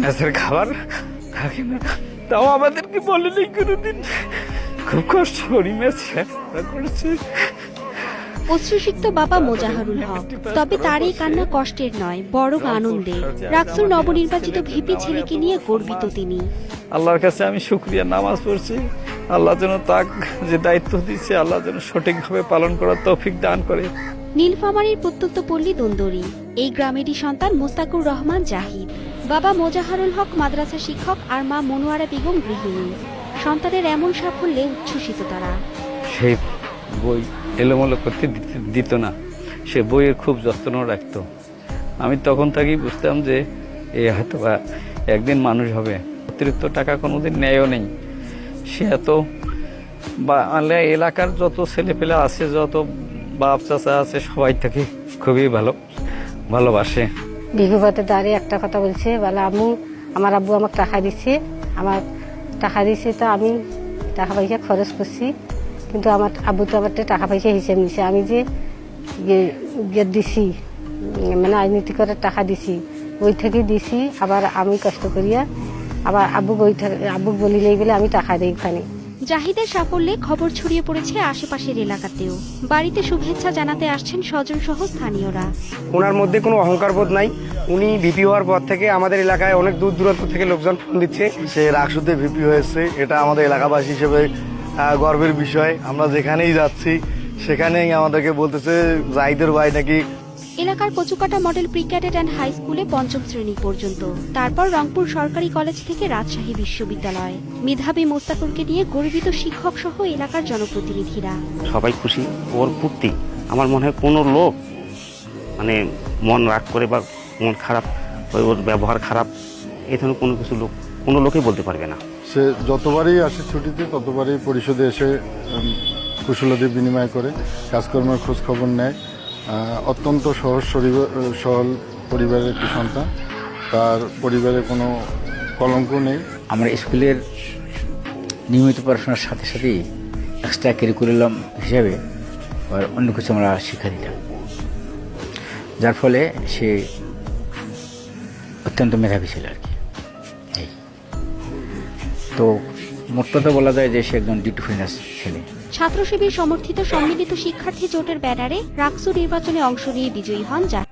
মেসের খাবার থাকে না, তাও আমাদেরকে বলেনি কোনোদিন। খুব কষ্ট করি মেসে করেছি। অশ্রুসিক্ত বাবা মোজাহারুল হক, তবে তার এই কান্না কষ্টের নয়, বরং আনন্দের। রাকসুর নবনির্বাচিত ভিপি ছেলেকে নিয়ে গর্বিত তিনি। আল্লাহর কাছে আমি শুকরিয়া নামাজ পড়ছি, আল্লাহ যেন তাক যে দায়িত্ব দিচ্ছে আল্লাহ যেন সঠিকভাবে পালন করার তৌফিক দান করে। নীলফামারীর প্রত্যন্ত পল্লী দন্দরি, এই গ্রামেরই সন্তান মোস্তাকুর রহমান জাহিদ। বাবা মোজাহারুল হক মাদ্রাসা শিক্ষক আর মা মনোয়ারা বেগম গৃহিণী। সন্তানের এমন সাফল্যে উচ্ছ্বসিত তারা। সেই বই এলোমেলো করতে দিত না, সে বইয়ের খুব যত্ন রাখতো। আমি তখন থেকেই বুঝতাম যে এ হয়তো বা একদিন মানুষ হবে। অতিরিক্ত টাকা কোনোদিন নেয়ও নেই। সে এত বা এলাকার যত ছেলেপেলে আছে, যত বাপ চাচা আছে, সবাই তাকে খুবই ভালোবাসে। বিহুবাতে দাঁড়িয়ে একটা কথা বলছে, বলে আমার আব্বু আমাকে টাকা দিচ্ছে, তো আমি টাকা পয়সা খরচ করছি, কিন্তু আমার আব্বু তো আমার টাকা পয়সা হিসেব নিছে। আমি যে দিছি, মানে রাজনীতি করে টাকা দিছি, ওই থেকে দিছি। আবার আমি কষ্ট করিয়া আবার আব্বু বলিলেই বলে আমি টাকা দিই ওখানে। জাহিদের সাফল্যে খবর ছড়িয়ে পড়েছে আশেপাশের এলাকাতেও। বাড়িতে শুভেচ্ছা জানাতে আসছেন স্বজন সহ স্থানীয়রা। ওনার মধ্যে কোনো অহংকার বোধ নাই। উনি ভিপি হওয়ার পর থেকে আমাদের এলাকায় অনেক দূর দূরান্ত থেকে লোকজন ফোন দিচ্ছে। সে রাকসুতে ভিপি হয়েছে, এটা আমাদের এলাকাবাসী হিসেবে গর্বের বিষয়। আমরা যেখানেই যাচ্ছি সেখানেই আমাদেরকে বলতেছে জাহিদের ভাই নাকি। এলাকার Kochukata model pre cadet and high স্কুলে পঞ্চম শ্রেণী পর্যন্ত, তারপর রংপুর সরকারি কলেজ থেকে রাজশাহী বিশ্ববিদ্যালয়। মেধাবী মোস্তাকুরকে নিয়ে গর্বিত শিক্ষক সহ এলাকার জনপ্রতিনিধিরা। সবাই খুশি, ওর ফুর্তি। আমার মনে হয় কোনো লোক মানে মন রাগ করে বা মন খারাপ, ওর ব্যবহার খারাপ, এই ধরনের কোনো লোকই বলতে পারবে না। সে যতবারই আসে ছুটিতে ততবারই পরিষদে এসে কুশলাদি বিনিময় করে, কাজকর্মের খোঁজ খবর নেয়। অত্যন্ত সহল পরিবারের একটি সন্তান, তার পরিবারে কোনো কলঙ্ক নেই। আমরা স্কুলের নিয়মিত পড়াশোনার সাথে সাথেই এক্সট্রা কারিকুলাম হিসাবে আর অন্য কিছু আমরা শিক্ষা দিতাম, যার ফলে সে অত্যন্ত মেধাবী ছিল আর কি। এই তো মোট কথা বলা যায় যে সে একজন ডিটুফিনাস ছেলে। ছাত্র শিবির সমর্থিত সম্মিলিত শিক্ষার্থী জোটের ব্যানারে রাকসু নির্বাচনে অংশ নিয়ে বিজয়ী হন জাহিদ।